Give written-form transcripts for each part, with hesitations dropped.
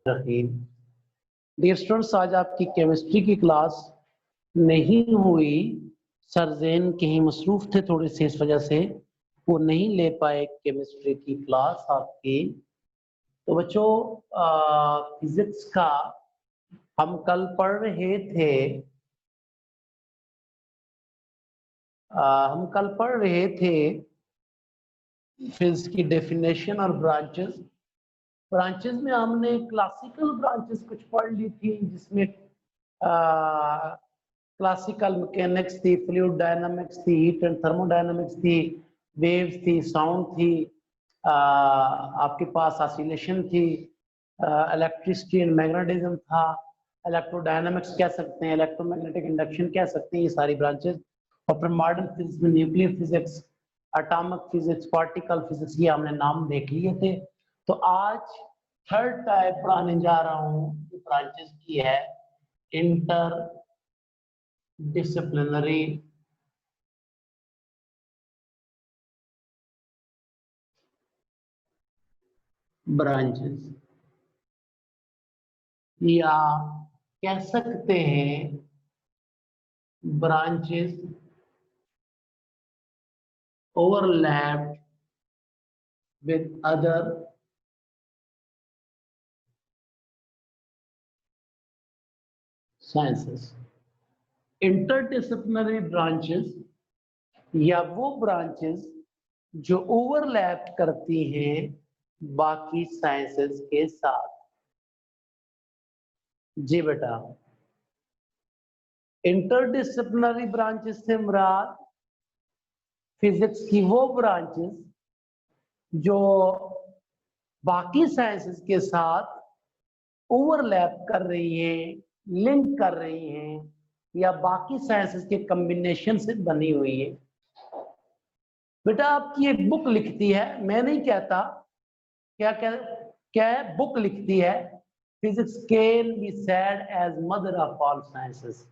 रहीम। Dear students, आज आपकी chemistry की क्लास नहीं हुई। सर ज़ैन कहीं मसरूफ थे थोड़े से, इस वजह से वो नहीं ले पाए केमिस्ट्री की क्लास आपकी। तो बच्चों, फिजिक्स का हम कल पढ़ रहे थे। हम कल पढ़ रहे थे फिजिक्स की डेफिनेशन और ब्रांचेस में हमने क्लासिकल ब्रांचेस कुछ पढ़ ली थी, जिसमें क्लासिकल मैकेनिक्स थी, फ्लूइड डायनामिक्स थी, हीट एंड थर्मोडायनामिक्स थी, वेव्स थी, साउंड थी, आपके पास ऑसिलेशन थी, इलेक्ट्रिसिटी एंड मैग्नेटिज्म था, इलेक्ट्रोडायनामिक्स कह सकते हैं, इलेक्ट्रोमैग्नेटिक इंडक्शन कह सकते हैं, ये सारी ब्रांचेस। और फिर मॉडर्न फिजिक्स में nuclear physics, atomic physics, particle physics, ये हमने नाम देख लिए थे। तो आज थर्ड टाइप पढ़ाने जा रहा हूँ, ब्रांचेस की है इंटर डिसिप्लिनरी ब्रांचेस, या कह सकते हैं branches overlapped with other sciences. Interdisciplinary branches या वो ब्रांचेस जो ओवरलैप करती हैं बाकी साइंसेस के साथ। जी बेटा, इंटरडिसिप्लिनरी ब्रांचेस से मुराद फिजिक्स की वो ब्रांचेस जो बाकी साइंसेस के साथ ओवरलैप कर रही हैं, लिंक कर रही हैं, या बाकी साइंसेस के कॉम्बिनेशन से बनी हुई है। बेटा, आपकी एक बुक लिखती है, मैं नहीं कहता, क्या क्या क्या है, बुक लिखती है, physics can be said as mother of all sciences.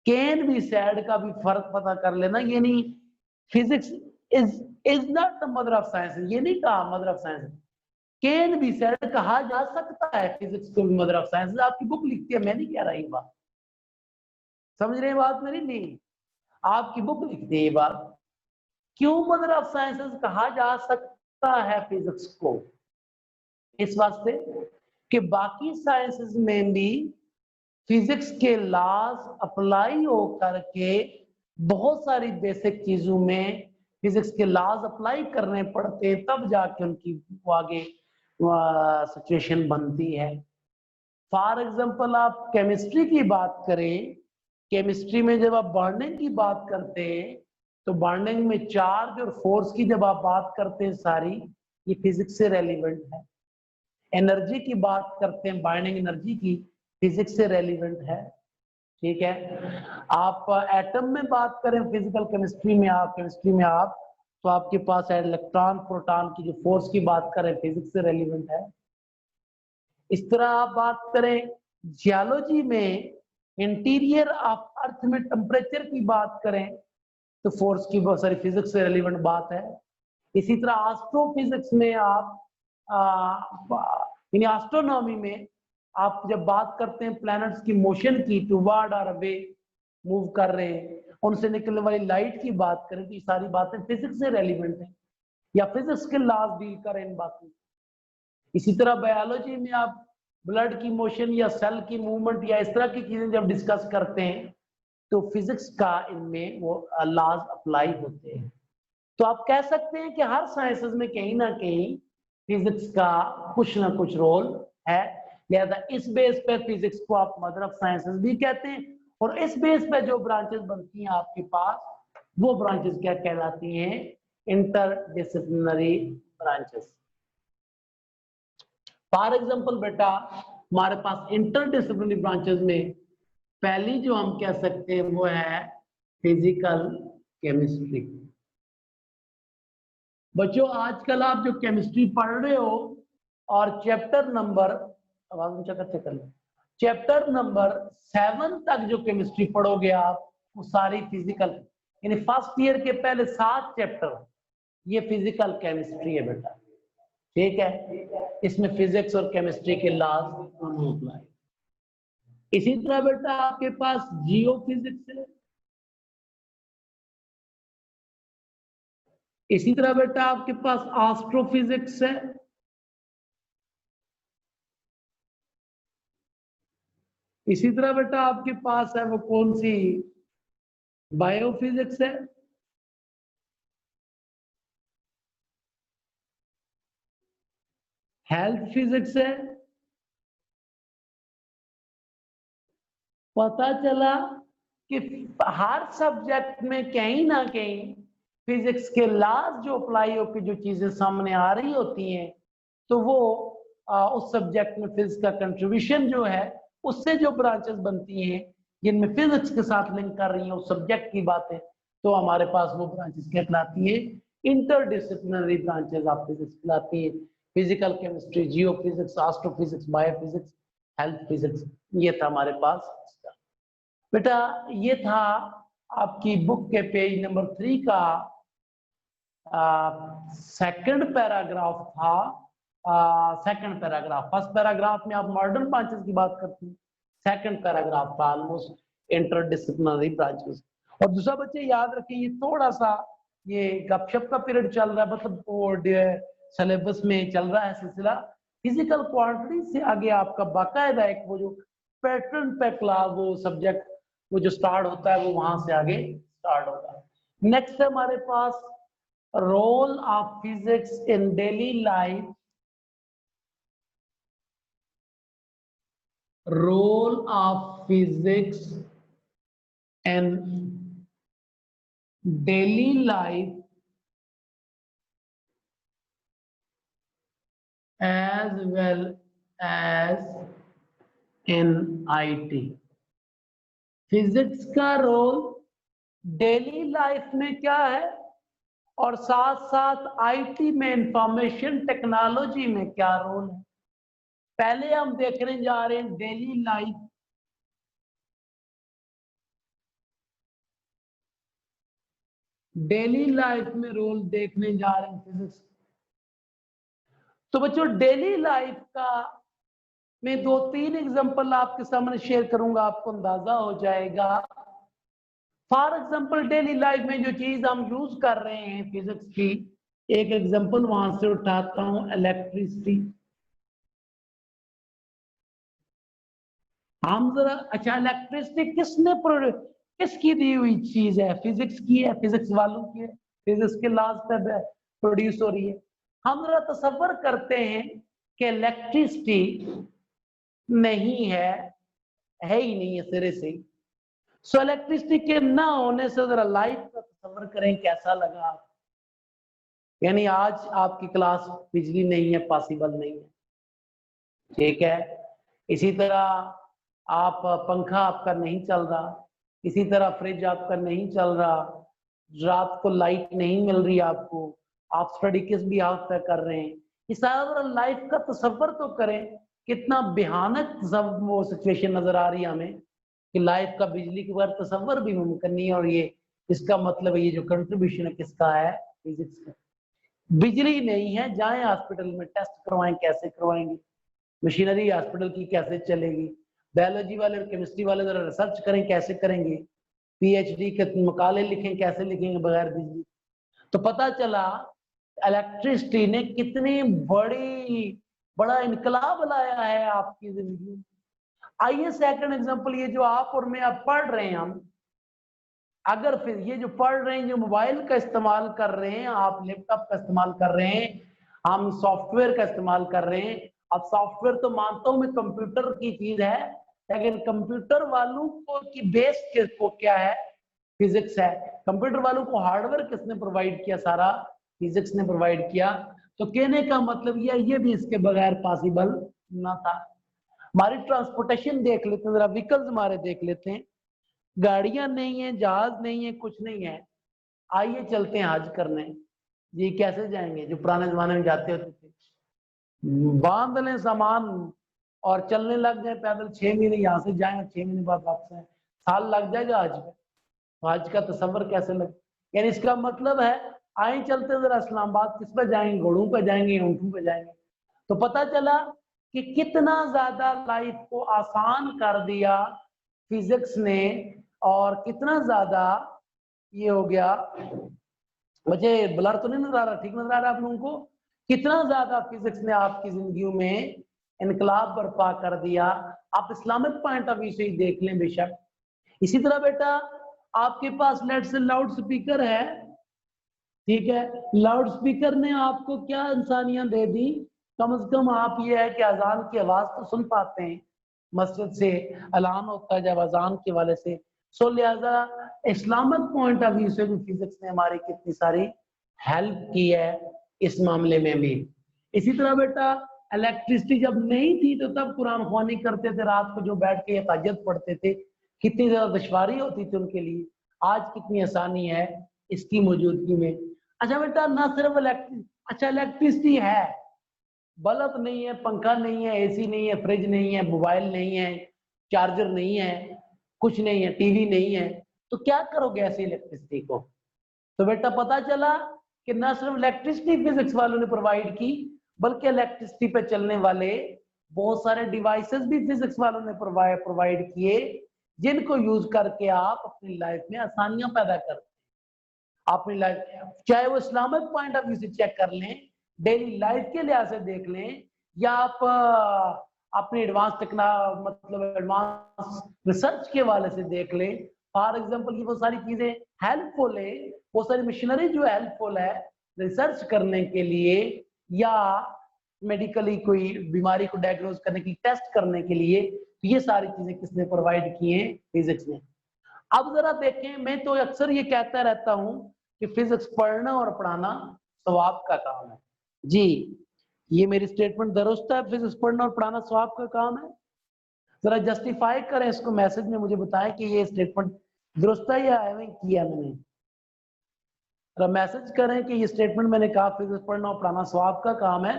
Can be said का भी फर्क पता कर लेना, ये नहीं physics is not the mother of science, ये नहीं कहा mother of science. Can be said कहा जा सकता है फिजिक्स को भी मदर ऑफ साइंस। आपकी बुक लिखती है, मैं नहीं कह रहा ये बात। समझ रहे हैं बात मेरी? नहीं, आपकी बुक लिखती है ये बात। क्यों मदर ऑफ साइंसेस कहा जा सकता है फिजिक्स को? इस वास्ते कि बाकी साइंसेस में भी फिजिक्स के लॉज अप्लाई हो करके बहुत सारी बेसिक चीजों में फिजिक्स के लॉज अप्लाई करने पड़ते हैं, तब जाके उनकी आगे सिचुएशन बनती है। फॉर एग्जांपल, आप केमिस्ट्री की बात करें, केमिस्ट्री में जब आप बॉन्डिंग की बात करते हैं तो बॉन्डिंग में चार्ज और फोर्स की जब आप बात करते हैं सारी, ये फिजिक्स से रेलिवेंट है। एनर्जी की बात करते हैं, बाइंडिंग एनर्जी की, फिजिक्स से रेलिवेंट है। ठीक है, आप एटम में बात करें फिजिकल केमिस्ट्री में, आप तो आपके पास इलेक्ट्रॉन प्रोटॉन की जो फोर्स की बात करें, फिजिक्स से रेलिवेंट है। इस तरह आप बात करें जियोलॉजी में, इंटीरियर ऑफ अर्थ में टेम्परेचर की बात करें तो फोर्स की बहुत सारी फिजिक्स से रेलिवेंट बात है। इसी तरह एस्ट्रोफिजिक्स में आप एस्ट्रोनॉमी में आप जब बात करते हैं प्लैनेट्स की मोशन की, टुवर्ड और अवे मूव कर रहे हैं, उनसे निकलने वाली लाइट की बात करें, तो ये सारी बातें फिजिक्स से रेलिवेंट है, या फिजिक्स के लॉज डील करें इन बातों। इसी तरह बायोलॉजी में आप ब्लड की मोशन या सेल की मूवमेंट या इस तरह की चीजें जब डिस्कस करते हैं तो फिजिक्स का इनमें वो लॉज अप्लाई होते हैं। तो आप कह सकते हैं कि हर साइंसेस में कहीं ना कहीं फिजिक्स का कुछ ना कुछ रोल है। लिहाजा इस बेस पे फिजिक्स को आप मदर ऑफ साइंसेस भी कहते हैं, और इस बेस पे जो ब्रांचेस बनती हैं आपके पास, वो ब्रांचेस क्या कहलाती हैं? Interdisciplinary branches. फॉर एग्जांपल बेटा, हमारे पास इंटरडिसिप्लिनरी ब्रांचेस में पहली जो हम कह सकते हैं वो है फिजिकल केमिस्ट्री। बच्चों, आजकल आप जो केमिस्ट्री पढ़ रहे हो और चैप्टर नंबर, आवाज ऊंचा करके कर लो, चैप्टर नंबर 7 तक जो केमिस्ट्री पढ़ोगे आप, वो सारी फिजिकल, यानी फर्स्ट ईयर के पहले 7 चैप्टर ये फिजिकल केमिस्ट्री है बेटा। ठीक है, इसमें फिजिक्स और केमिस्ट्री के लॉज दोनों अप्लाई। इसी तरह बेटा आपके पास जियो फिजिक्स है, इसी तरह बेटा आपके पास एस्ट्रोफिजिक्स है, इसी तरह बेटा आपके पास है वो कौन सी बायोफिजिक्स है, हेल्थ फिजिक्स है। पता चला कि हर सब्जेक्ट में कहीं ना कहीं फिजिक्स के लॉज जो अप्लाई होकर जो चीजें सामने आ रही होती हैं, तो वो उस सब्जेक्ट में फिजिक्स का कंट्रीब्यूशन जो है उससे जो ब्रांचेस बनती हैं जिनमें फिजिक्स के साथ लिंक कर रही हैं उस सब्जेक्ट की बातें, तो हमारे पास वो ब्रांचेस कहलाती है इंटरडिसिप्लिनरी ब्रांचेस ऑफ फिजिक्स कहलाती है। Physical chemistry, geophysics, astrophysics, biophysics, health physics, ये था हमारे पास। बेटा ये था आपकी बुक के पेज नंबर 3 का सेकंड पैराग्राफ था। सेकंड पैराग्राफ, फर्स्ट पैराग्राफ में आप मॉडर्न ब्रांचेस की बात करते हैं, सेकंड पैराग्राफ का ऑलमोस्ट इंटरडिसिप्लिनरी ब्रांचेस। और दूसरा बच्चे याद रखें, ये थोड़ा सा ये गपशप का पीरियड चल रहा है, मतलब सिलेबस में चल रहा है सिलसिला। फिजिकल क्वांटिटी से आगे आपका बाकायदा एक वो जो पैटर्न पे क्लास वो सब्जेक्ट वो जो स्टार्ट होता है वो वहां से आगे स्टार्ट होगा। नेक्स्ट है हमारे पास role of physics in daily life, role of physics in daily life as well as in IT। Physics का रोल डेली लाइफ में क्या है और साथ साथ आईटी में, इंफॉर्मेशन टेक्नोलॉजी में क्या रोल है। पहले हम देखने जा रहे हैं डेली लाइफ। डेली लाइफ में रोल देखने जा रहे हैं फिजिक्स। तो बच्चों डेली लाइफ का मैं 2-3 एग्जांपल आपके सामने शेयर करूंगा, आपको अंदाजा हो जाएगा। फॉर एग्जांपल डेली लाइफ में जो चीज हम यूज कर रहे हैं फिजिक्स की, एक एग्जांपल वहां से उठाता हूं, इलेक्ट्रिसिटी। हम जरा, अच्छा इलेक्ट्रिसिटी किसकी दी हुई चीज है? फिजिक्स की है, फिजिक्स वालों की है, फिजिक्स के लॉज पे प्रोड्यूस हो रही है। हम जरा तसव्वुर करते हैं कि इलेक्ट्रिसिटी नहीं है ही नहीं है सिरे से। सो इलेक्ट्रिसिटी के ना होने से जरा लाइफ का तसव्वुर करें कैसा लगा। यानी आज आपकी क्लास बिजली नहीं है, पॉसिबल नहीं है, ठीक है। इसी तरह आप पंखा आपका नहीं चल रहा, इसी तरह फ्रिज आपका नहीं चल रहा, रात को लाइट नहीं मिल रही आपको, आप स्टडी किस भी हाथ पे कर रहे हैं। इस सारा लाइफ का तसव्वुर तो करें, कितना भयानक वो सिचुएशन नजर आ रही है हमें कि लाइफ का बिजली के बगैर तसव्वुर भी मुमकिन नहीं है। और ये इसका मतलब ये जो कंट्रीब्यूशन है किसका है? फिजिक्स का। बिजली नहीं है, जाएं हॉस्पिटल में टेस्ट करवाएं, कैसे करवाएंगे? मशीनरी हॉस्पिटल की कैसे चलेगी? बायोलॉजी वाले और केमिस्ट्री वाले जरा रिसर्च करें, कैसे करेंगे? पीएचडी के मकाले लिखें, कैसे लिखेंगे बगैर बिजली? तो पता चला इलेक्ट्रिसिटी ने कितनी बड़ा इनकलाब लाया है आपकी जिंदगी में। आइए सेकंड एग्जांपल, ये जो आप और मैं अब पढ़ रहे हैं, हम अगर फिर ये जो पढ़ रहे हैं, जो मोबाइल का इस्तेमाल कर रहे हैं, आप लैपटॉप का इस्तेमाल कर रहे हैं, हम सॉफ्टवेयर का इस्तेमाल कर रहे हैं। अब सॉफ्टवेयर तो मानता हूं मैं कंप्यूटर की चीज है, लेकिन कंप्यूटर वालों को की बेस को क्या है? फिजिक्स है। कंप्यूटर वालों को हार्डवेयर किसने प्रोवाइड किया? सारा फिजिक्स ने प्रोवाइड किया। तो कहने का मतलब ये भी इसके बगैर पॉसिबल ना था। हमारी ट्रांसपोर्टेशन देख लेते हैं जरा, व्हीकल्स हमारे देख लेते हैं। गाड़ियां नहीं है, जहाज नहीं है, कुछ नहीं है। आइए चलते हैं हज करने। जी कैसे जाएंगे? जो पुराने जमाने में जाते होते थे, बांध लें सामान और चलने लग जाए पैदल। 6 महीने यहाँ से जाएं और 6 महीने बाद वापस आए, साल लग जाएगा हज पे। तो हज का तसव्वुर कैसे लगे? यानी इसका मतलब है आए चलते जरा इस्लामाबाद, किस पे जाएंगे? घोड़ों पे जाएंगे, ऊँटों पे जाएंगे? तो पता चला कि कितना ज्यादा लाइफ को आसान कर दिया फिजिक्स ने, और कितना ज्यादा ये हो गया। मुझे ब्लर तो नहीं नजर आ रहा, ठीक नजर आ रहा है आप लोगों को? कितना ज्यादा फिजिक्स ने आपकी जिंदगी में इनकलाब बर्पा कर दिया। आप इस्लामिक पॉइंट ऑफ व्यू से ही देख लें बेशक। इसी तरह बेटा आपके पास लेट से लाउड स्पीकर है, ठीक है, लाउड स्पीकर ने आपको क्या इंसानियत दे दी? कम से कम आप ये है कि अजान की आवाज तो सुन पाते हैं, मस्जिद से ऐलान होता है जब अजान के वाले से। सो लिहाजा इस्लामिक पॉइंट ऑफ व्यू से भी फिजिक्स ने हमारी कितनी सारी हेल्प की है इस मामले में भी। इसी तरह बेटा इलेक्ट्रिसिटी जब नहीं थी तो तब कुरान ख्वानी करते थे, रात को जो बैठ के ताजद पढ़ते थे, कितनी ज्यादा दुश्वारी होती थी उनके लिए। आज कितनी आसानी है इसकी मौजूदगी में। अच्छा बेटा ना सिर्फ इलेक्ट्रिसिटी है, बल्ब नहीं है, पंखा नहीं है, एसी नहीं है, फ्रिज नहीं है, मोबाइल नहीं है, चार्जर नहीं है, कुछ नहीं है, टीवी नहीं है, तो क्या करोगे ऐसी इलेक्ट्रिसिटी को? तो बेटा पता चला कि ना सिर्फ इलेक्ट्रिसिटी फिजिक्स वालों ने प्रोवाइड की, बल्कि इलेक्ट्रिसिटी पे चलने वाले बहुत सारे डिवाइसेस भी फिजिक्स वालों ने प्रोवाइड किए, जिनको यूज करके आप अपनी लाइफ में आसानियां पैदा करते हैं। अपनी लाइफ चाहे वो इस्लामिक पॉइंट ऑफ व्यू से चेक कर लें, डेली लाइफ के लिहाज से देख लें, या आप अपनी एडवांस मतलब एडवांस रिसर्च के वाले से देख लें। फॉर एग्जांपल ये वो सारी चीजें हेल्पफुल है, वो सारी मशीनरी जो हेल्पफुल है रिसर्च करने के लिए, या मेडिकली कोई बीमारी को डायग्नोज करने की, टेस्ट करने के लिए, तो ये सारी चीजें किसने प्रोवाइड की हैं? फिजिक्स ने। अब जरा देखें, मैं तो अक्सर ये कहता रहता हूं कि फिजिक्स पढ़ना और पढ़ाना सवाब का काम है। जी, ये मेरी स्टेटमेंट दुरुस्त है? फिजिक्स पढ़ना और पढ़ाना सवाब का काम है? जरा जस्टिफाई करें इसको, मैसेज में मुझे बताएं कि ये स्टेटमेंट दुरुस्त है या एवं किया मैंने। जरा मैसेज करें कि ये स्टेटमेंट मैंने कहा फिजिक्स पढ़ना और पढ़ाना सवाब का काम है,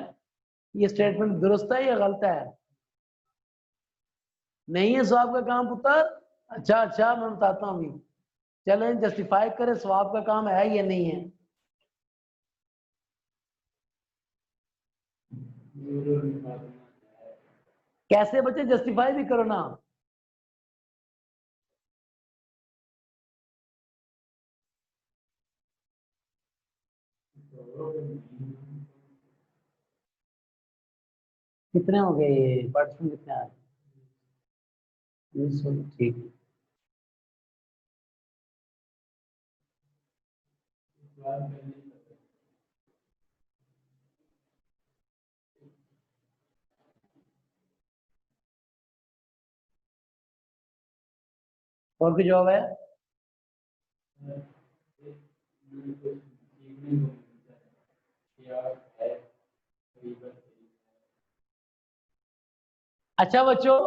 ये स्टेटमेंट दुरुस्त है या गलत है? नहीं है सवाब का काम पुत्र? अच्छा अच्छा, मैं बताता हूँ अभी। चलें जस्टिफाई करें, सवाब का काम है या नहीं है? कैसे बच्चे, जस्टिफाई भी करो ना। कितने हो गए ये पार्टिसिपेंट, कितने आए? ठीक। और कोई जवाब है? अच्छा बच्चों,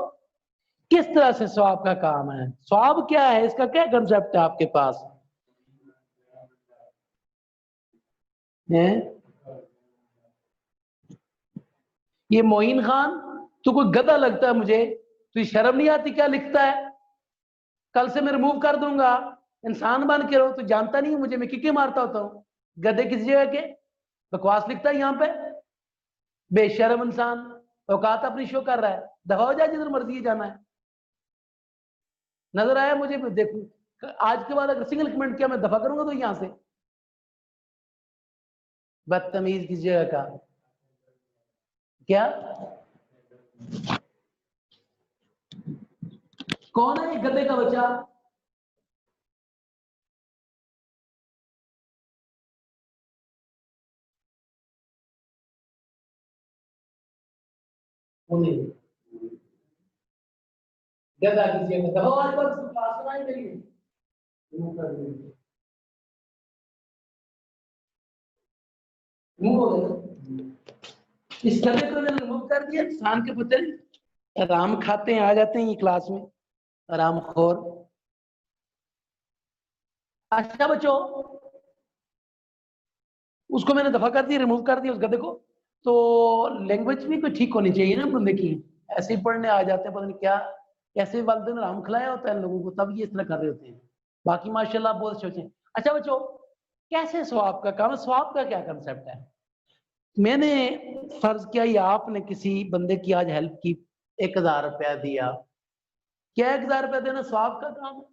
किस तरह से स्वाब का काम है? स्वाब क्या है, इसका क्या कंसेप्ट है आपके पास है? ये मोइन खान, तू कोई गधा लगता है मुझे, तुझे शर्म नहीं आती क्या लिखता है? कल से मैं रिमूव कर दूंगा। इंसान बन के रहो, तू जानता नहीं है मुझे, मैं किके मारता होता हूँ? गधे किस जगह के, बकवास लिखता है यहाँ पे, बेशर्म इंसान। औकात अपनी शो कर रहा है, दफा हो जाए जिधर मर्जी जाना है। नजर आया मुझे? देखो आज के बाद अगर सिंगल कमेंट किया मैं दफा करूंगा तो यहां से। बदतमीज किस जगह का, क्या कौन है ये गधे का बच्चा? गधा किस जगह का? दफा आज तक क्लास सुनाई मेरी, रिमूव कर दिया, रिमूव हो गया। इस गधे को मैंने रिमूव कर दिया। इंसान के पुत्र आराम खाते हैं, आ जाते हैं ये क्लास में, आराम खोर। अच्छा बच्चों, उसको मैंने दफा कर दिया, रिमूव कर दिया उस गधे को। तो लैंग्वेज भी कोई ठीक होनी चाहिए ना बंदे की। ऐसे ही पढ़ने आ जाते हैं, पता नहीं क्या, कैसे वालदेन ने आराम खिलाया होता है लोगों को, तब ये इस तरह कर रहे होते हैं। बाकी माशाल्लाह बहुत अच्छे। अच्छा बच्चों, कैसे स्वाब का काम है, स्वाब का क्या कंसेप्ट है? मैंने फर्ज किया या आपने किसी बंदे की आज हेल्प की, 1000 रुपया दिया, क्या 1000 रुपया देना स्वाब का काम है?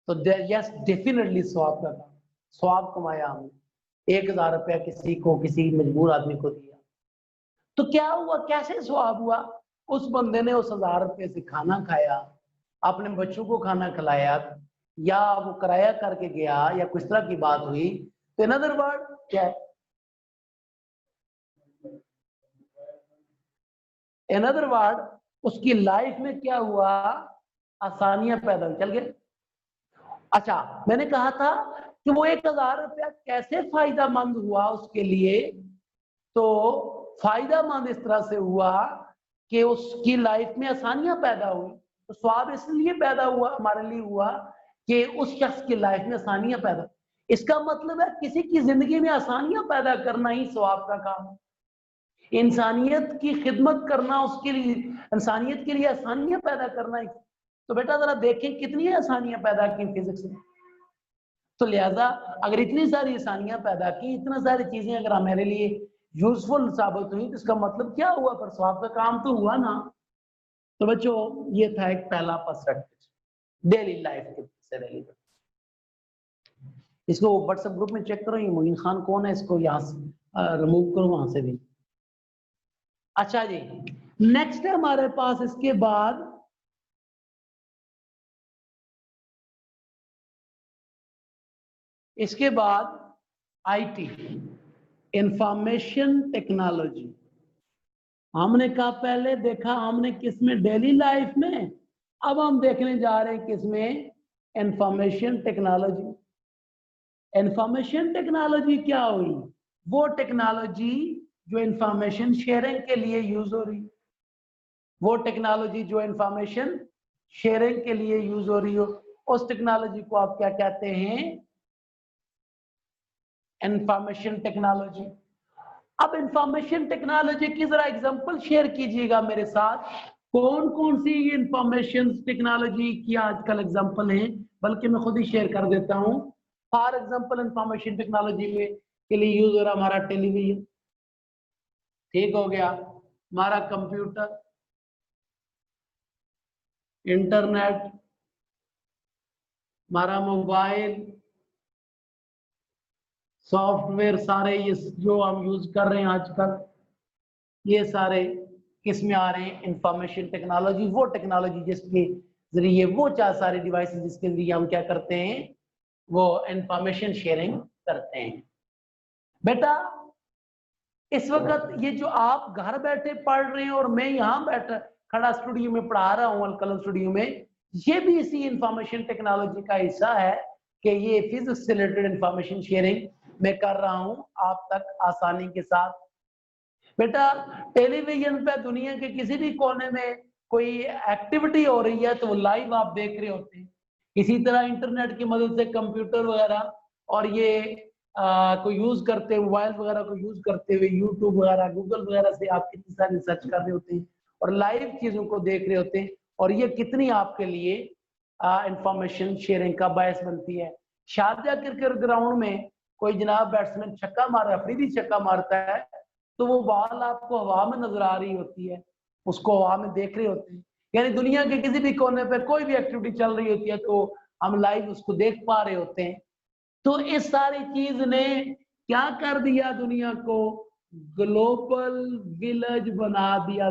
तो यस डेफिनेटली स्वाब का काम, स्वाब कमाया हमने, 1000 रुपया किसी को, किसी मजबूर आदमी को दिया। तो क्या हुआ, कैसे स्वाब हुआ? उस बंदे ने उस 1000 रुपये से खाना खाया, अपने बच्चों को खाना खिलाया, या वो किराया करके गया, या कुछ तरह की बात हुई। तो इन अदर वर्ड क्या है? इन अदर वर्ड उसकी लाइफ में क्या हुआ? आसानियां पैदा हुई। चल गए। अच्छा, मैंने कहा था कि वो 1000 रुपया कैसे फायदेमंद हुआ उसके लिए। तो फायदेमंद इस तरह से हुआ कि उसकी लाइफ में आसानियां पैदा हुई। तो स्वाब इसलिए पैदा हुआ, हमारे लिए हुआ कि उस शख्स की लाइफ में आसानियां पैदा। इसका मतलब है किसी की जिंदगी में आसानियां पैदा करना ही स्वाब का काम है। इंसानियत की खिदमत करना, उसके लिए, इंसानियत के लिए आसानियां पैदा करना ही। तो बेटा जरा देखें कितनी आसानियां पैदा की फिजिक्स में। तो लिहाजा अगर इतनी सारी आसानियां पैदा की, इतना सारी चीजें अगर हमारे लिए यूजफुल साबित हुई, तो इसका मतलब क्या हुआ? पर स्वाब का काम तो हुआ ना। तो बच्चों ये था एक पहला पर्सपेक्टिव डेली लाइफ के से रिलेटेड। इसको व्हाट्सएप ग्रुप में चेक करो, ये मोइन खान कौन है, इसको यहाँ से रिमूव करो वहां से भी। अच्छा जी, नेक्स्ट है हमारे पास इसके बाद आईटी, इंफॉर्मेशन टेक्नोलॉजी। हमने कहा पहले देखा हमने किसमें? डेली लाइफ में। अब हम देखने जा रहे हैं किसमें? Information technology. इंफॉर्मेशन टेक्नोलॉजी क्या हुई? वो टेक्नोलॉजी जो इंफॉर्मेशन शेयरिंग के लिए यूज हो रही, वो टेक्नोलॉजी जो इंफॉर्मेशन शेयरिंग के लिए यूज हो रही हो, उस टेक्नोलॉजी को आप क्या कहते हैं? Information technology. अब इंफॉर्मेशन टेक्नोलॉजी की जरा एग्जांपल शेयर कीजिएगा मेरे साथ। कौन कौन सी इंफॉर्मेशन टेक्नोलॉजी की आजकल एग्जांपल है? बल्कि मैं खुद ही शेयर कर देता हूं। फॉर एग्जांपल इंफॉर्मेशन टेक्नोलॉजी में के लिए यूज हो रहा हमारा टेलीविजन, ठीक हो गया, हमारा कंप्यूटर, इंटरनेट, हमारा मोबाइल, सॉफ्टवेयर, सारे ये जो हम यूज कर रहे हैं आजकल, ये सारे किस में आ रहे हैं? Information technology. वो टेक्नोलॉजी जिसके जरिए, वो चार सारे डिवाइसेस जिसके जरिए हम क्या करते हैं? वो इंफॉर्मेशन शेयरिंग करते हैं। बेटा इस वक्त ये जो आप घर बैठे पढ़ रहे हैं और मैं यहाँ बैठा खड़ा स्टूडियो में पढ़ा रहा हूँ, अलकलम स्टूडियो में, ये भी इसी इंफॉर्मेशन टेक्नोलॉजी का हिस्सा है कि ये फिजिक्स से रिलेटेड इंफॉर्मेशन शेयरिंग मैं कर रहा हूँ आप तक आसानी के साथ। बेटा टेलीविजन पे दुनिया के किसी भी कोने में कोई एक्टिविटी हो रही है तो वो लाइव आप देख रहे होते हैं। इसी तरह इंटरनेट की मदद से कंप्यूटर वगैरह और ये को यूज करते हुए, मोबाइल वगैरह को यूज करते हुए, यूट्यूब वगैरह, गूगल वगैरह से आप कितनी सारी सर्च कर रहे होते हैं और लाइव चीजों को देख रहे होते हैं, और ये कितनी आपके लिए इंफॉर्मेशन शेयरिंग का बायस बनती है। शारजा क्रिकेट ग्राउंड में कोई जनाब बैट्समैन छक्का मार रहा है, अफरीदी छक्का मारता है, तो वो बॉल आपको हवा में नजर आ रही होती है, उसको हवा में देख रहे होते हैं। यानी दुनिया के किसी भी कोने पे कोई भी एक्टिविटी चल रही होती है तो हम लाइव उसको देख पा रहे होते हैं। तो इस सारी चीज ने क्या कर दिया? दुनिया को ग्लोबल विलेज बना दिया।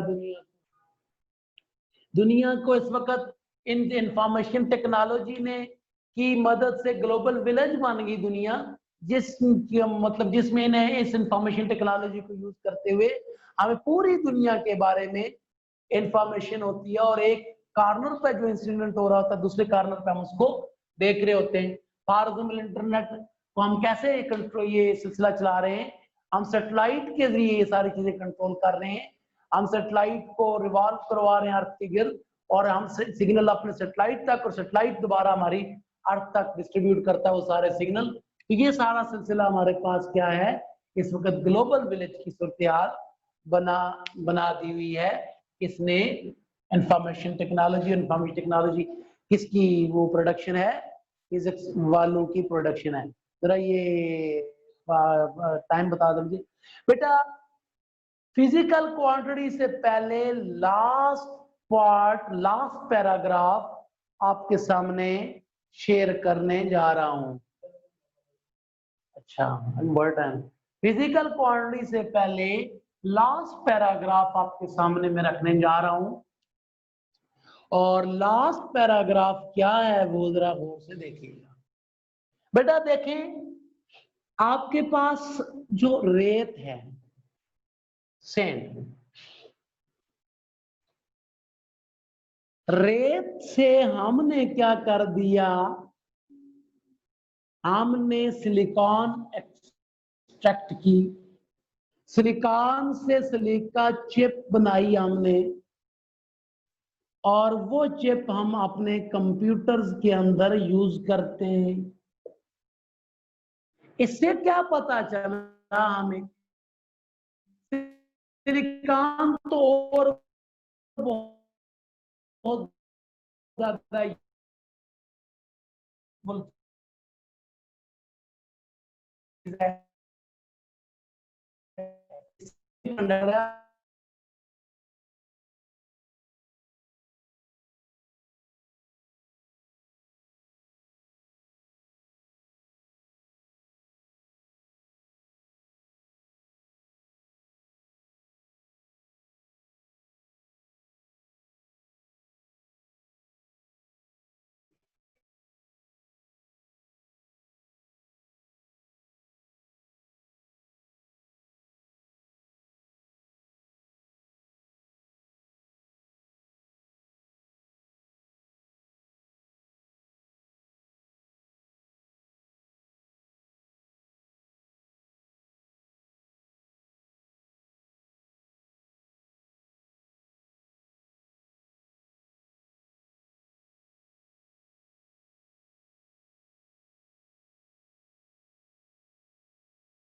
दुनिया को इस वक्त इन इंफॉर्मेशन टेक्नोलॉजी ने की मदद से ग्लोबल विलेज बन गई दुनिया, मतलब जिसमें इन्हें इस इंफॉर्मेशन टेक्नोलॉजी को यूज करते हुए हमें पूरी दुनिया के बारे में इंफॉर्मेशन होती है, और एक कार्नर पे जो इंसिडेंट हो रहा होता है दूसरे कार्नर पे हम उसको देख रहे होते हैं। फॉर एग्जाम्पल इंटरनेट को हम कैसे कंट्रोल, ये सिलसिला चला रहे हैं, हम सैटेलाइट के जरिए ये सारी चीजें कंट्रोल कर रहे हैं। हम सैटेलाइट को रिवॉल्व करवा रहे हैं अर्थ के गिर्द, और हम सिग्नल अपने सैटेलाइट तक, और सैटेलाइट दोबारा हमारी अर्थ तक डिस्ट्रीब्यूट करता है वो सारे सिग्नल। तो ये सारा सिलसिला हमारे पास क्या है? इस वक्त ग्लोबल विलेज की सूरत बना दी हुई है। इसने इंफॉर्मेशन टेक्नोलॉजी। इंफॉर्मेशन टेक्नोलॉजी किसकी वो प्रोडक्शन है? फिजिक्स वालों की प्रोडक्शन है। जरा ये टाइम बता दीजिए बेटा। फिजिकल क्वांटिटी से पहले लास्ट पार्ट, लास्ट पैराग्राफ आपके सामने शेयर करने जा रहा हूं। अच्छा, इम्पोर्टेंट। फिजिकल क्वांटिटी से पहले लास्ट पैराग्राफ आपके सामने मैं रखने जा रहा हूं, और लास्ट पैराग्राफ क्या है वो जरा गौर से देखिएगा बेटा। देखें, आपके पास जो रेत है, सैंड, रेत से हमने क्या कर दिया, हमने सिलिकॉन एक्सट्रैक्ट की, सिलिकॉन से सिलिका चिप बनाई हमने, और वो चिप हम अपने कंप्यूटर्स के अंदर यूज करते हैं। इससे क्या पता चला हमें, सिलिकॉन तो और बहुत ज्यादा है